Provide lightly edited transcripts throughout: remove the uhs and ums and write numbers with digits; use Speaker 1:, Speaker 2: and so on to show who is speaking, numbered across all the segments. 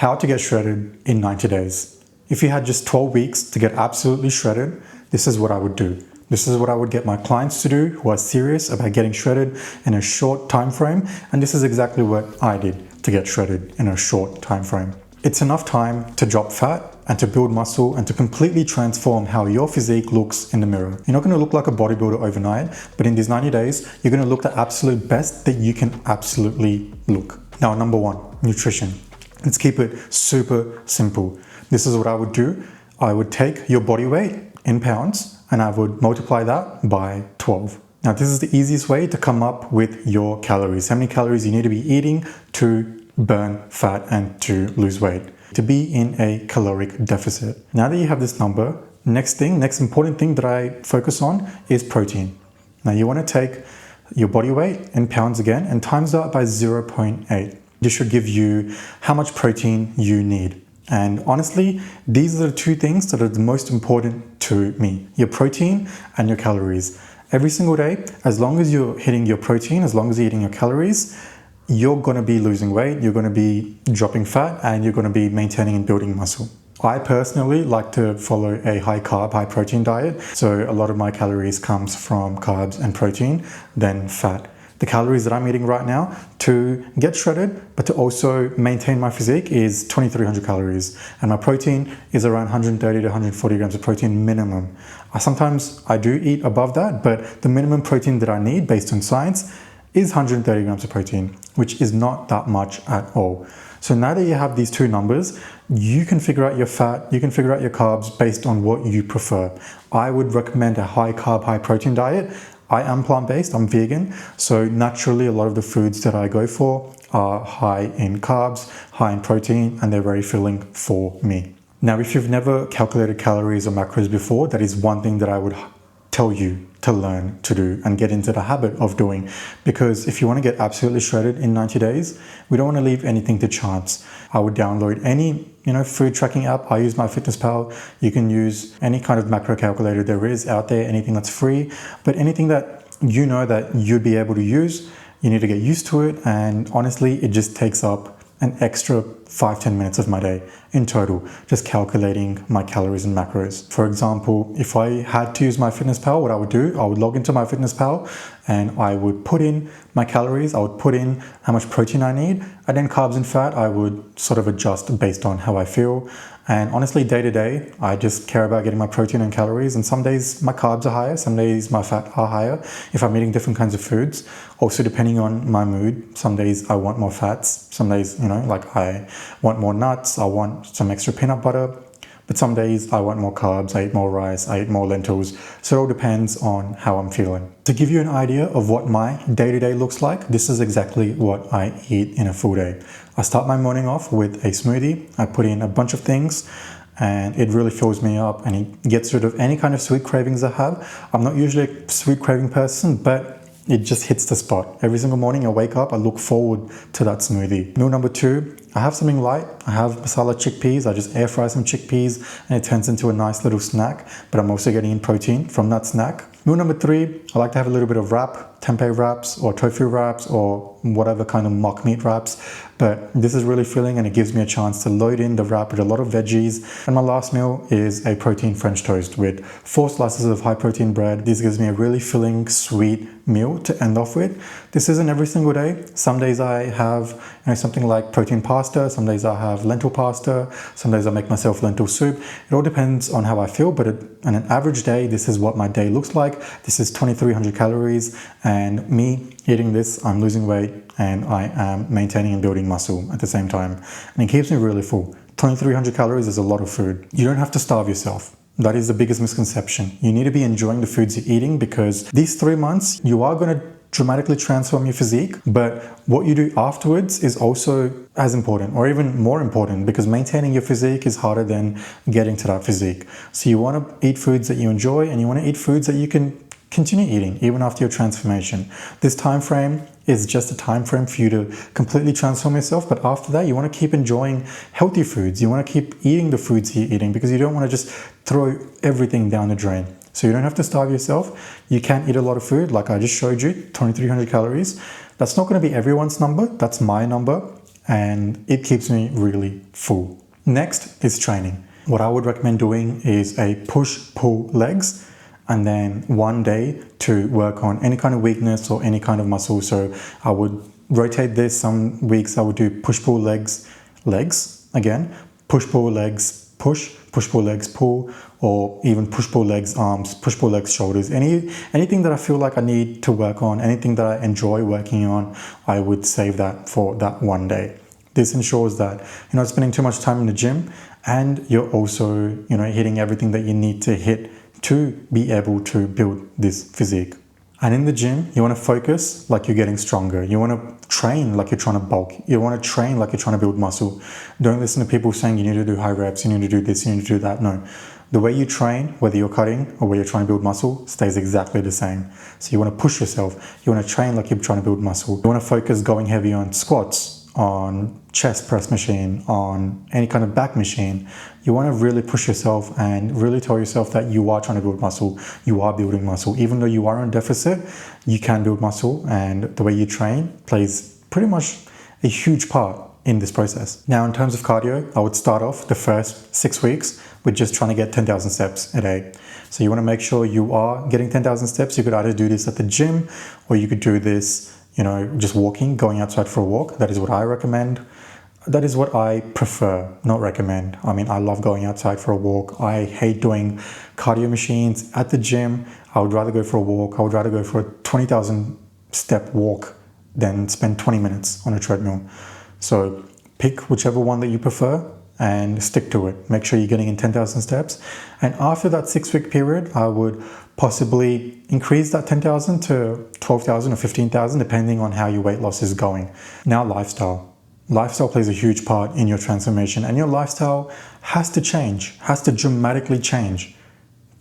Speaker 1: How to get shredded in 90 days. If you had just 12 weeks to get absolutely shredded, this is what I would do. This is what I would get my clients to do who are serious about getting shredded in a short time frame, and this is exactly what I did to get shredded in a short time frame. It's enough time to drop fat and to build muscle and to completely transform how your physique looks in the mirror. You're not going to look like a bodybuilder overnight, but in these 90 days, you're going to look the absolute best that you can absolutely look. Now, number one, nutrition. Let's keep it super simple. This is what I would do. I would take your body weight in pounds and I would multiply that by 12. Now, this is the easiest way to come up with your calories. How many calories you need to be eating to burn fat and to lose weight, to be in a caloric deficit. Now that you have this number, next important thing that I focus on is protein. Now you want to take your body weight in pounds again and times that by 0.8. This should give you how much protein you need. And honestly, these are the two things that are the most important to me: your protein and your calories. Every single day, as long as you're hitting your protein, as long as you're eating your calories, you're going to be losing weight, you're going to be dropping fat, and you're going to be maintaining and building muscle. I personally like to follow a high carb, high protein diet. So a lot of my calories comes from carbs and protein, then fat. The calories that I'm eating right now to get shredded, but to also maintain my physique is 2,300 calories. And my protein is around 130 to 140 grams of protein minimum. Sometimes I do eat above that, but the minimum protein that I need based on science is 130 grams of protein, which is not that much at all. So now that you have these two numbers, you can figure out your fat, you can figure out your carbs based on what you prefer. I would recommend a high carb, high protein diet. I am plant-based, I'm vegan, so naturally a lot of the foods that I go for are high in carbs, high in protein, and they're very filling for me. Now, if you've never calculated calories or macros before, that is one thing that I would tell you to learn to do and get into the habit of doing, because if you want to get absolutely shredded in 90 days, we don't want to leave anything to chance. I would download any food tracking app. I use MyFitnessPal. You can use any kind of macro calculator there is out there, anything that's free, but anything that you know that you'd be able to use, you need to get used to it. And honestly, it just takes up an extra 5-10 minutes of my day in total, just calculating my calories and macros. For example, if I had to use MyFitnessPal, what I would do, I would log into MyFitnessPal and I would put in my calories, I would put in how much protein I need, and then carbs and fat, I would sort of adjust based on how I feel. And honestly, day to day, I just care about getting my protein and calories. And some days my carbs are higher, some days my fat are higher if I'm eating different kinds of foods. Also, depending on my mood, some days I want more fats, some days, like I want more nuts, I want some extra peanut butter. But some days I want more carbs, I eat more rice, I eat more lentils. So it all depends on how I'm feeling. To give you an idea of what my day-to-day looks like, this is exactly what I eat in a full day. I start my morning off with a smoothie. I put in a bunch of things and it really fills me up and it gets rid of any kind of sweet cravings I have. I'm not usually a sweet craving person, but it just hits the spot. Every single morning I wake up, I look forward to that smoothie. Meal number 2, I have something light. I have masala chickpeas. I just air fry some chickpeas and it turns into a nice little snack, but I'm also getting in protein from that snack. Meal number 3, I like to have a little bit of wrap, tempeh wraps or tofu wraps or whatever kind of mock meat wraps. But this is really filling and it gives me a chance to load in the wrap with a lot of veggies. And my last meal is a protein French toast with 4 slices of high protein bread. This gives me a really filling, sweet meal to end off with. This isn't every single day. Some days I have something like protein pasta. Some days I have lentil pasta. Some days I make myself lentil soup. It all depends on how I feel, but on an average day, this is what my day looks like. This is 2,300 calories, and me eating this, I'm losing weight and I am maintaining and building muscle at the same time. And it keeps me really full. 2,300 calories is a lot of food. You don't have to starve yourself. That is the biggest misconception. You need to be enjoying the foods you're eating, because these 3 months, you are going to dramatically transform your physique, but what you do afterwards is also as important or even more important, because maintaining your physique is harder than getting to that physique. So you want to eat foods that you enjoy and you want to eat foods that you can continue eating even after your transformation. This time frame is just a time frame for you to completely transform yourself, but after that you want to keep enjoying healthy foods. You want to keep eating the foods you're eating, because you don't want to just throw everything down the drain. So you don't have to starve yourself. You can eat a lot of food, like I just showed you, 2,300 calories. That's not going to be everyone's number. That's my number. and it keeps me really full. Next is training. What I would recommend doing is a push-pull legs, and then one day to work on any kind of weakness or any kind of muscle. So I would rotate this. Some weeks I would do push-pull legs again, push-pull legs, push-pull legs, pull, or even push-pull legs, arms, push-pull legs, shoulders. Anything that I feel like I need to work on, anything that I enjoy working on, I would save that for that one day. This ensures that you're not spending too much time in the gym, and you're also, hitting everything that you need to hit to be able to build this physique. And in the gym, you want to focus like you're getting stronger. You want to train like you're trying to bulk. You want to train like you're trying to build muscle. Don't listen to people saying you need to do high reps, you need to do this, you need to do that. No. The way you train, whether you're cutting or whether you're trying to build muscle, stays exactly the same. So you want to push yourself. You want to train like you're trying to build muscle. You want to focus going heavy on squats, on chest press machine, on any kind of back machine. You want to really push yourself and really tell yourself that you are trying to build muscle. You are building muscle. Even though you are in deficit, you can build muscle, and the way you train plays pretty much a huge part in this process. Now, in terms of cardio, I would start off the first 6 weeks with just trying to get 10,000 steps a day. So you want to make sure you are getting 10,000 steps. You could either do this at the gym, or you could do this just walking, going outside for a walk. That is what I recommend. That is what I prefer, not recommend. I mean, I love going outside for a walk. I hate doing cardio machines at the gym. I would rather go for a walk. I would rather go for a 20,000 step walk than spend 20 minutes on a treadmill. So pick whichever one that you prefer and stick to it. Make sure you're getting in 10,000 steps. And after that 6-week period, I would possibly increase that 10,000 to 12,000 or 15,000, depending on how your weight loss is going. Now, lifestyle. Lifestyle plays a huge part in your transformation, and your lifestyle has to change, has to dramatically change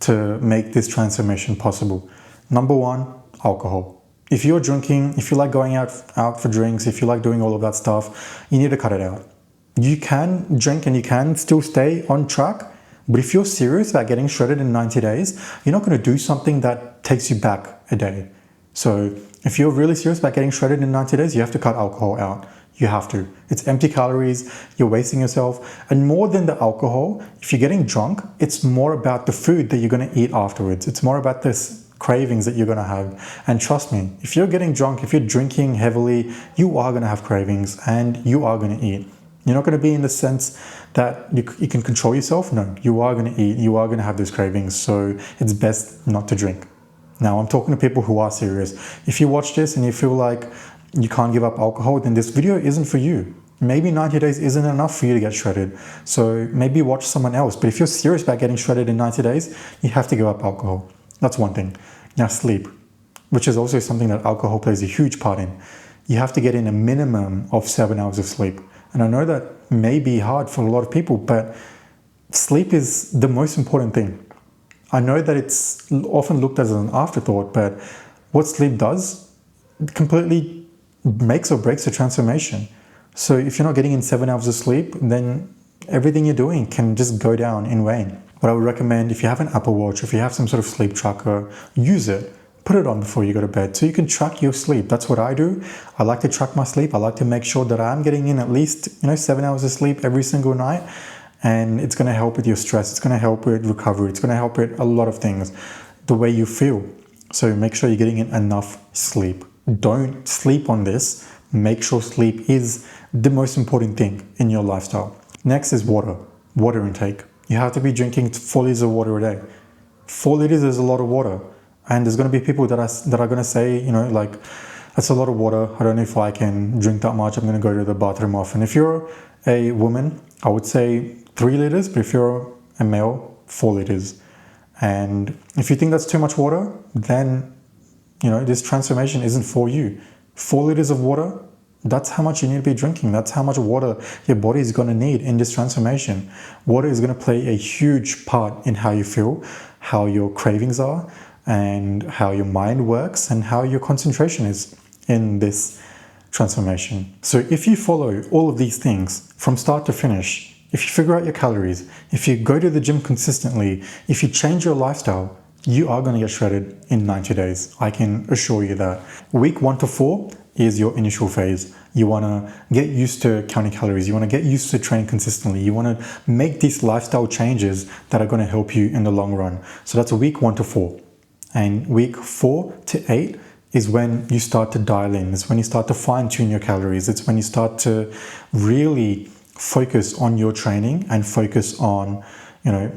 Speaker 1: to make this transformation possible. Number one, alcohol. If you're drinking, if you like going out for drinks, if you like doing all of that stuff, you need to cut it out. You can drink and you can still stay on track, but if you're serious about getting shredded in 90 days, you're not going to do something that takes you back a day. So if you're really serious about getting shredded in 90 days, you have to cut alcohol out. You have to. It's empty calories, you're wasting yourself. And more than the alcohol, if you're getting drunk, it's more about the food that you're going to eat afterwards. It's more about this cravings that you're going to have. And trust me, if you're getting drunk, if you're drinking heavily, you are going to have cravings and you are going to eat. You're not going to be in the sense that you can control yourself. No, you are going to eat. You are going to have those cravings. So it's best not to drink. Now, I'm talking to people who are serious. If you watch this and you feel like you can't give up alcohol, then this video isn't for you. Maybe 90 days isn't enough for you to get shredded. So maybe watch someone else. But if you're serious about getting shredded in 90 days, you have to give up alcohol. That's one thing. Now, sleep, which is also something that alcohol plays a huge part in. You have to get in a minimum of 7 hours of sleep. And I know that may be hard for a lot of people, but sleep is the most important thing. I know that it's often looked as an afterthought, but what sleep does completely makes or breaks a transformation. So if you're not getting in 7 hours of sleep, then everything you're doing can just go down in vain. What I would recommend, if you have an Apple Watch, if you have some sort of sleep tracker, use it. Put it on before you go to bed so you can track your sleep. That's what I do. I like to track my sleep. I like to make sure that I'm getting in at least 7 hours of sleep every single night. And it's going to help with your stress. It's going to help with recovery. It's going to help with a lot of things, the way you feel. So make sure you're getting in enough sleep. Don't sleep on this. Make sure sleep is the most important thing in your lifestyle. Next is water intake. You have to be drinking 4 liters of water a day. 4 liters is a lot of water. And there's going to be people that are going to say, that's a lot of water. I don't know if I can drink that much. I'm going to go to the bathroom often. If you're a woman, I would say 3 liters, but if you're a male, 4 liters. And if you think that's too much water, then, this transformation isn't for you. 4 liters of water, that's how much you need to be drinking. That's how much water your body is going to need in this transformation. Water is going to play a huge part in how you feel, how your cravings are, and how your mind works and how your concentration is in this transformation. So if you follow all of these things from start to finish, if you figure out your calories, if you go to the gym consistently, if you change your lifestyle, you are going to get shredded in 90 days. I can assure you that. Week 1 to 4, is your initial phase. You want to get used to counting calories. You want to get used to training consistently. You want to make these lifestyle changes that are going to help you in the long run. So that's week 1 to 4. And week 4 to 8 is when you start to dial in. It's when you start to fine tune your calories. It's when you start to really focus on your training and focus on,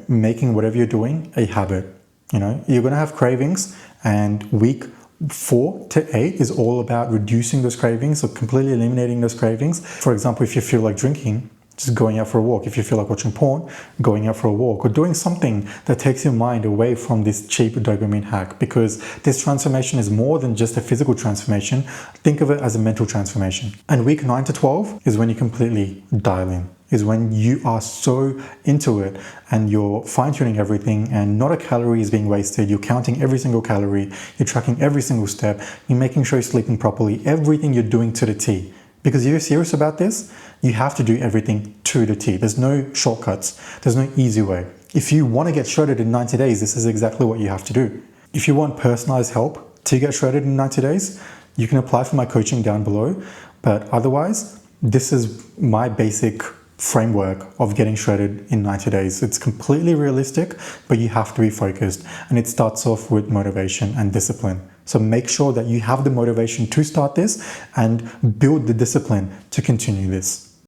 Speaker 1: making whatever you're doing a habit. You're going to have cravings, and week 4 to 8 is all about reducing those cravings, or completely eliminating those cravings. For example, if you feel like drinking, just going out for a walk. If you feel like watching porn, going out for a walk, or doing something that takes your mind away from this cheap dopamine hack, because this transformation is more than just a physical transformation. Think of it as a mental transformation. And week 9 to 12 is when you completely dial in, is when you are so into it and you're fine-tuning everything, and not a calorie is being wasted. You're counting every single calorie, you're tracking every single step, you're making sure you're sleeping properly, everything you're doing to the T. Because if you're serious about this, you have to do everything to the T. There's no shortcuts. There's no easy way. If you want to get shredded in 90 days, this is exactly what you have to do. If you want personalized help to get shredded in 90 days, you can apply for my coaching down below. But otherwise, this is my basic framework of getting shredded in 90 days. It's completely realistic, but you have to be focused. And it starts off with motivation and discipline. So make sure that you have the motivation to start this and build the discipline to continue this.